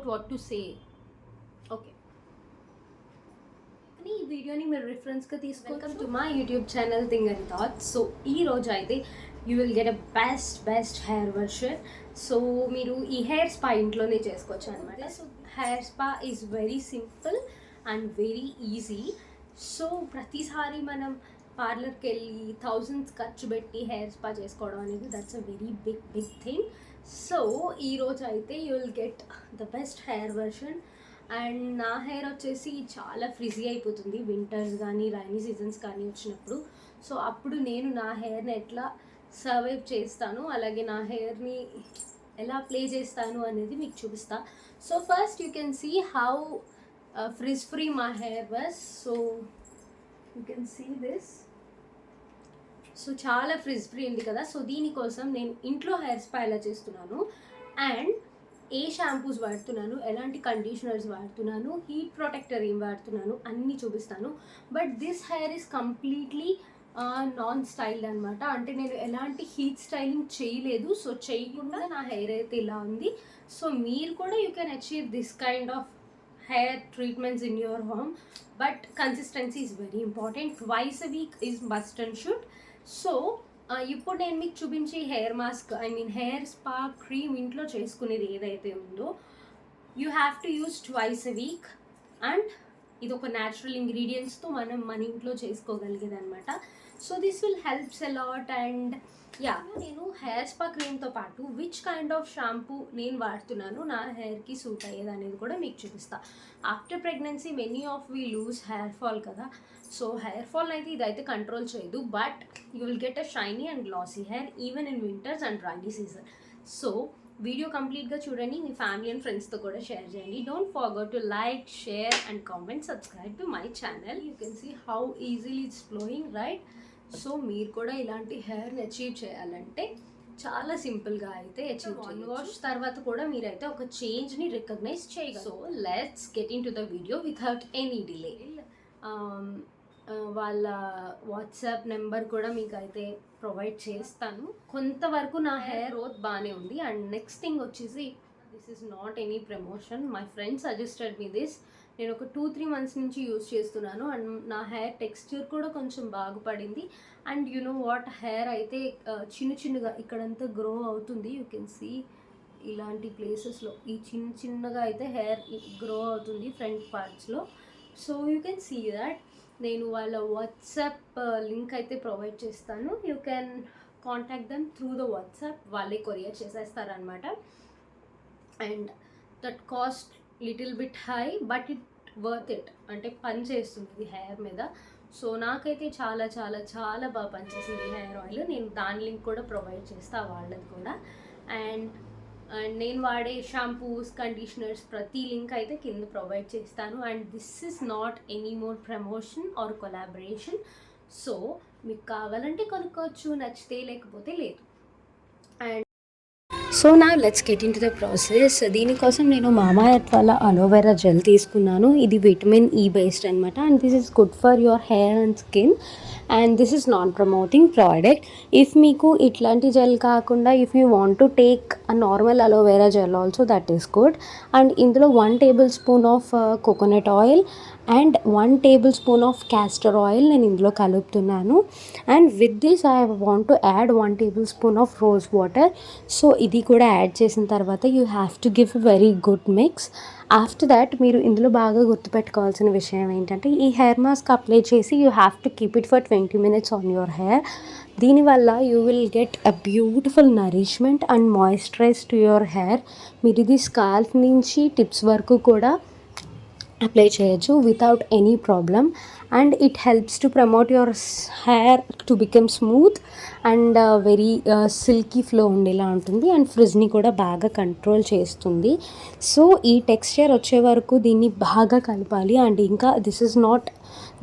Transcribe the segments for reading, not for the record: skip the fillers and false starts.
what to say. Okay. ఈ వీడియోని మీరు రిఫరెన్స్గా తీసుకోవచ్చు. Welcome to my YouTube channel thing and thoughts. So ఈ రోజు అయితే you will get a best hair version. So మీరు ఈ హెయిర్ స్పా ఇంట్లోనే చేసుకోవచ్చు అనమాట. So hair spa is very simple and very easy. So ప్రతిసారి మనం పార్లర్కి వెళ్ళి థౌజండ్స్ ఖర్చు పెట్టి హెయిర్ స్పా చేసుకోవడం అనేది that's a very big thing. So ఈరోజు అయితే you will get the best hair version. And నా హెయిర్ వచ్చేసి చాలా ఫ్రిజీ అయిపోతుంది వింటర్స్ కానీ రైనీ సీజన్స్ కానీ వచ్చినప్పుడు. సో అప్పుడు నేను నా హెయిర్ని ఎట్లా సర్వైవ్ చేస్తాను, అలాగే నా హెయిర్ని ఎలా ప్లే చేస్తాను అనేది మీకు చూపిస్తా. So first you can see how frizz free my hair was. So you can see this. So చాలా ఫ్రిజ్ ఫ్రీ ఉంది కదా. సో దీనికోసం నేను ఇంట్లో హెయిర్ స్పా ఎలా చేస్తున్నాను అండ్ ఏ షాంపూస్ వాడుతున్నాను, ఎలాంటి కండిషనర్స్ వాడుతున్నాను, హీట్ ప్రొటెక్టర్ ఏం వాడుతున్నాను అన్నీ చూపిస్తాను. But this hair is completely non styled అనమాట. అంటే నేను ఎలాంటి హీట్ స్టైలింగ్ చేయలేదు. సో చేయకుండా నా హెయిర్ అయితే ఇలా ఉంది. సో మీరు కూడా you can achieve this kind of hair treatments in your home. But consistency is very important. Twice a week is must and should. So ఇప్పుడు నేను మీకు చూపించే hair mask, I mean hair spa cream ఇంట్లో చేసుకునేది ఏదైతే ఉందో you have to use twice a week. And ఇది ఒక న్యాచురల్ ఇంగ్రీడియంట్స్తో మనం మన ఇంట్లో చేసుకోగలిగేది అనమాట. So this will helps a lot. And yeah, నేను హెయిర్ స్పా క్రీమ్తో పాటు విచ్ కైండ్ ఆఫ్ షాంపూ నేను వాడుతున్నాను నా హెయిర్కి సూట్ అయ్యేది అనేది కూడా మీకు చూపిస్తా. After pregnancy many of we lose hair fall కదా. సో హెయిర్ ఫాల్ అయితే ఇదైతే కంట్రోల్ చేయదు, but you will get a shiny and glassy hair even in winters and rainy season. So video కంప్లీట్గా చూడండి, మీ ఫ్యామిలీ అండ్ ఫ్రెండ్స్తో కూడా share చేయండి. Don't forget to like, share and comment, subscribe to my channel. You can see how easily it's flowing, right? So మీరు కూడా ఇలాంటి హెయిర్ని అచీవ్ చేయాలంటే చాలా సింపుల్గా అయితే అచీవ్ చేయాలి. వాష్ తర్వాత కూడా మీరైతే ఒక చేంజ్ని రికగ్నైజ్ చేయగలరు. So let's get in to the video without any delay. వాళ్ళ వాట్సాప్ నెంబర్ కూడా మీకు అయితే ప్రొవైడ్ చేస్తాను. కొంతవరకు నా హెయిర్ గ్రోత్ బాగానే ఉంది. అండ్ నెక్స్ట్ థింగ్ వచ్చేసి, this is not any promotion, my friend suggested me this. నేను ఒక 2-3 months నుంచి యూజ్ చేస్తున్నాను అండ్ నా హెయిర్ టెక్స్చర్ కూడా కొంచెం బాగుపడింది. And you know what, hair అయితే చిన్నగా ఇక్కడంతా గ్రో అవుతుంది. యూ కెన్ సీ ఇలాంటి ప్లేసెస్లో ఈ చిన్నగా అయితే హెయిర్ గ్రో అవుతుంది ఫ్రంట్ పార్ట్స్లో. So you can see that. నేను వాళ్ళ వాట్సాప్ లింక్ అయితే ప్రొవైడ్ చేస్తాను. You can contact them through the WhatsApp. వాళ్ళే కొరియర్ చేసేస్తారనమాట. And that cost little bit high, but it worth it. అంటే పని చేస్తుంది హెయిర్ మీద. సో నాకైతే చాలా చాలా చాలా బాగా పనిచేసింది హెయిర్ ఆయిల్. నేను దాని లింక్ కూడా ప్రొవైడ్ చేస్తాను వాళ్ళది కూడా. అండ్ నేను వాడే షాంపూస్, కండిషనర్స్ ప్రతి లింక్ అయితే కింద ప్రొవైడ్ చేస్తాను. And this is not any more promotion are collaboration. So మీకు కావాలంటే కొనుక్కోవచ్చు, నచ్చితే లేకపోతే లేదు. అండ్ సో నా let's get in to the process. దీనికోసం నేను మామా ఎర్త్ వాళ్ళ అలోవెరా జెల్ తీసుకున్నాను. ఇది విటమిన్ ఈ బేస్డ్ అనమాట. And this is good for your hair and skin. And this is non promoting product. If మీకు ఇట్లాంటి జెల్ కాకుండా if you want to take a normal aloe vera gel also, that is good. And ఇందులో 1 tablespoon of coconut oil and 1 tablespoon of castor oil నేను ఇందులో కలుపుతున్నాను. And with this I want to add 1 tablespoon of rose water. So ఇది కూడా add చేసిన తర్వాత you have to give a very good mix. After that మీరు ఇందులో బాగా గుర్తుపెట్టుకోవాల్సిన విషయం ఏంటంటే, ఈ హెయిర్ మాస్క్ అప్లై చేసి you have to keep it for 20 minutes on your hair. దీనివల్ల you will get a beautiful nourishment and moisturise to your hair. మీరు ఇది స్కాల్ఫ్ నుంచి టిప్స్ వరకు కూడా అప్లై చేయొచ్చు without any problem. And it helps to promote your hair to become smooth and very silky flow ఉండేలా ఉంటుంది. And ఫ్రిజ్ని కూడా బాగా కంట్రోల్ చేస్తుంది. సో ఈ టెక్స్చర్ వచ్చే వరకు దీన్ని బాగా కలపాలి. అండ్ ఇంకా this is not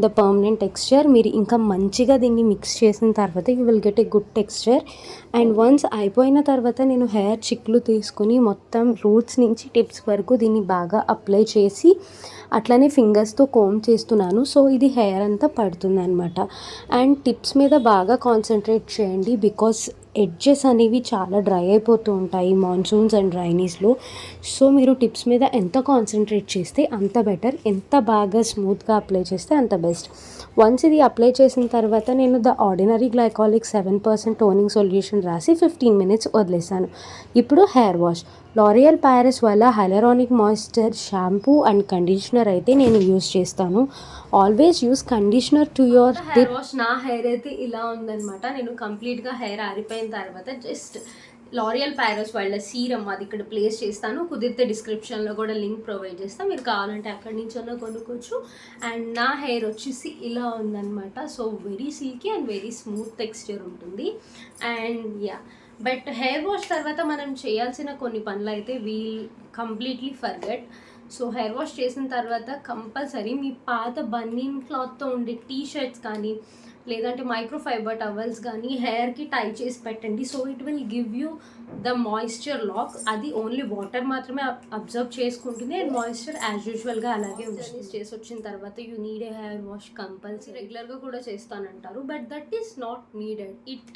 the permanent texture. మీరు ఇంకా మంచిగా దీన్ని మిక్స్ చేసిన తర్వాత you will get a good texture. And once అయిపోయిన తర్వాత నేను హెయిర్ చిక్లు తీసుకుని మొత్తం రూట్స్ నుంచి టిప్స్ వరకు దీన్ని బాగా అప్లై చేసి అట్లనే ఫింగర్స్తో కోమ్ చేస్తున్నాను. సో ఇది హెయిర్ అంతా పడుతుంది అనమాట. అండ్ టిప్స్ మీద బాగా కాన్సన్ట్రేట్ చేయండి, బికాస్ ఎడ్జెస్ అనేవి చాలా డ్రై అయిపోతూ ఉంటాయి మాన్సూన్స్ అండ్ రైనీస్లో. సో మీరు టిప్స్ మీద ఎంత కాన్సన్ట్రేట్ చేస్తే అంత బెటర్, ఎంత బాగా స్మూత్గా అప్లై చేస్తే అంత బెస్ట్. వన్స్ ఇది అప్లై చేసిన తర్వాత నేను the ordinary glycolic 7% toning solution రాసి 15 minutes వదిలేసాను. ఇప్పుడు హెయిర్ వాష్. లారియల్ ప్యారిస్ వల్ల hyaluronic moisture shampoo and conditioner అయితే నేను యూస్ చేస్తాను. Always use conditioner to your hair wash. నా హెయిర్ అయితే ఇలా ఉందనమాట. నేను కంప్లీట్గా హెయిర్ ఆరిపోయిన తర్వాత జస్ట్ లారియల్ ప్యారిస్ వాళ్ళ సీరం అది ఇక్కడ ప్లేస్ చేస్తాను. కుదిరితే డిస్క్రిప్షన్లో కూడా లింక్ ప్రొవైడ్ చేస్తాను, మీరు కావాలంటే అక్కడి నుంచి అన్నా కొనుక్కోవచ్చు. అండ్ నా హెయిర్ వచ్చేసి ఇలా ఉందనమాట. So very silky and very smooth texture ఉంటుంది. And yeah, but hair wash తర్వాత మనం చేయాల్సిన కొన్ని పనులు అయితే we'll completely forget. So hair wash చేసిన తర్వాత కంపల్సరీ మీ పాత బనీన్ క్లాత్తో ఉండే టీ షర్ట్స్ కానీ లేదంటే మైక్రోఫైబర్ టవల్స్ కానీ హెయిర్కి టై చేసి పెట్టండి. So it will give you the moisture lock. అది ఓన్లీ వాటర్ మాత్రమే అబ్జర్వ్ చేసుకుంటుంది అండ్ మాయిశ్చర్ యాజ్ యూజువల్గా అలాగే ఉంటుంది. చేసి వచ్చిన తర్వాత you need a hair wash compulsory. రెగ్యులర్గా కూడా చేస్తానంటారు, but that is not needed. It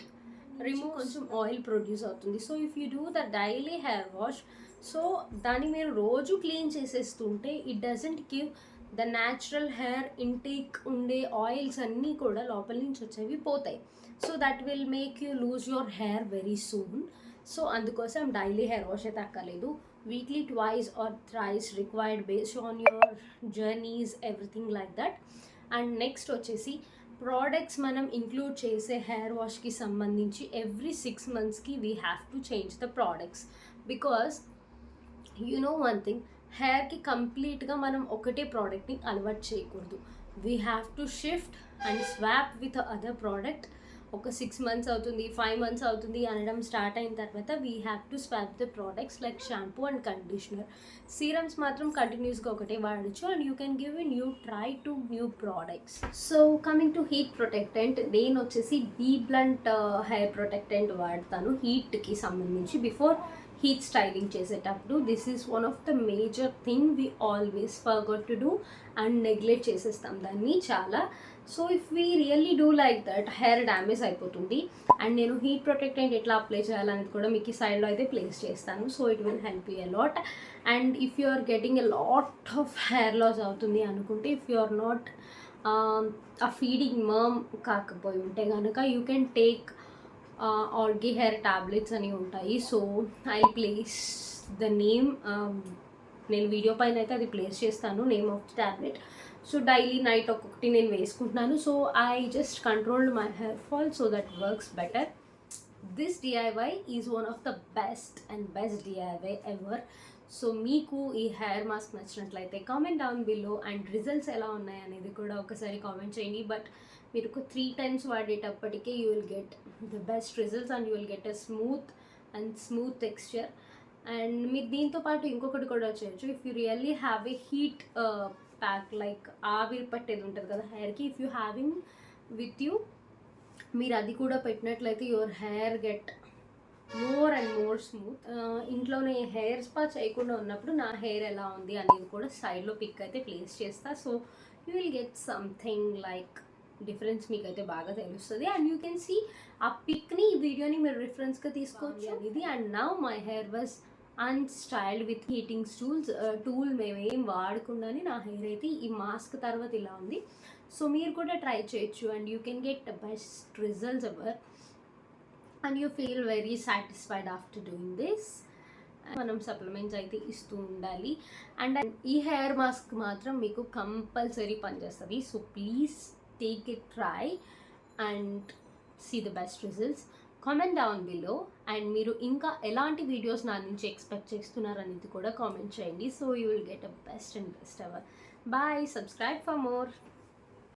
remove కొంచెం ఆయిల్ ప్రొడ్యూస్ అవుతుంది. So if you do the daily hair wash, so దాన్ని మీరు రోజు క్లీన్ చేసేస్తుంటే it doesn't give the natural hair intake ఉండే ఆయిల్స్ అన్నీ కూడా లోపల నుంచి వచ్చేవి పోతాయి. So that will make you lose your hair very soon. So అందుకోసం డైలీ హెయిర్ వాష్ అయితే అక్కర్లేదు. Weekly twice or thrice required based on your journeys everything like that. And next వచ్చేసి ప్రోడక్ట్స్ మనం ఇంక్లూడ్ చేసే హెయిర్ వాష్కి సంబంధించి every 6 monthsకి we have to change the products. Because you know one thing, హెయిర్కి కంప్లీట్గా మనం ఒకటే ప్రోడక్ట్ని అలవాటు చేయకూడదు. We have to shift and swap with other product. ఒక 6 months అవుతుంది, 5 months అవుతుంది అనడం స్టార్ట్ అయిన తర్వాత we have to swap the products like shampoo and conditioner. Serums మాత్రం కంటిన్యూస్గా ఒకటే వాడచ్చు and you can give a new try to new products. So coming to heat protectant, నేను వచ్చేసి బీ బ్లంట్ హెయిర్ ప్రొటెక్టెంట్ వాడతాను హీట్కి సంబంధించి. బిఫోర్ హీట్ స్టైలింగ్ చేసేటప్పుడు this is one of the major thing we always forgot to do and neglect చేసేస్తాం దాన్ని చాలా. So if we really do like that hair damage అయిపోతుంది. అండ్ నేను హీట్ ప్రొటెక్టెంట్ ఎట్లా అప్లై చేయాలనేది కూడా మీకు ఈ సైడ్లో అయితే ప్లేస్ చేస్తాను. So it will help you a lot. And if you are getting a lot of hair loss అవుతుంది అనుకుంటే, if you are not ah feeding mom కాకపోయి ఉంటే కనుక యూ కెన్ టేక్ ఆర్గి హెయిర్ టాబ్లెట్స్ అని ఉంటాయి. So I place the name, నేను video పైన అయితే అది ప్లేస్ చేస్తాను name of the tablet. So daily night ఒక్కొక్కటి నేను వేసుకుంటున్నాను. So I just controlled my hair fall, so that works better. This DIY is one of the best DIY ever. So మీకు ఈ హెయిర్ మాస్క్ నచ్చినట్లయితే comment down below and results ఎలా ఉన్నాయి అనేది కూడా ఒకసారి కామెంట్ చేయండి. బట్ మీరు ఒక 3 times వాడేటప్పటికే you will get the best results and you will get a smooth texture. And మీరు దీంతో పాటు ఇంకొకటి కూడా చేయొచ్చు. If you really have a heat pack like ఆవిరి పట్టేది ఉంటుంది కదా హెయిర్కి, if you having with you, మీరు అది కూడా పెట్టినట్లయితే your hair get more and more smooth. ఇంట్లోనే హెయిర్ స్పా చేయకుండా ఉన్నప్పుడు నా హెయిర్ ఎలా ఉంది అనేది కూడా సైడ్లో పిక్ అయితే ప్లేస్ చేస్తా. So you will get something like difference మీకైతే బాగా తెలుస్తుంది. అండ్ యూ కెన్ సీ ఆ పిక్ని, ఈ వీడియోని మీరు రిఫరెన్స్గా తీసుకోవచ్చు అనేది. And now my hair was అన్స్టైల్డ్ with heating tool మేమేం వాడకుండానే నా హెయిర్ అయితే ఈ మాస్క్ తర్వాత ఇలా ఉంది. సో మీరు కూడా ట్రై చేయొచ్చు and you can get the best results ever and you feel very satisfied after doing this. మనం సప్లిమెంట్స్ అయితే ఇస్తూ ఉండాలి. అండ్ ఈ హెయిర్ మాస్క్ మాత్రం మీకు కంపల్సరీ పనిచేస్తుంది. So please take a try and see the best results. Comment down below and మీరు ఇంకా ఎలాంటి వీడియోస్ నా నుంచి ఎక్స్పెక్ట్ చేస్తున్నారు అనేది కూడా కామెంట్ చేయండి. So you will get a best ever. Bye. Subscribe for more.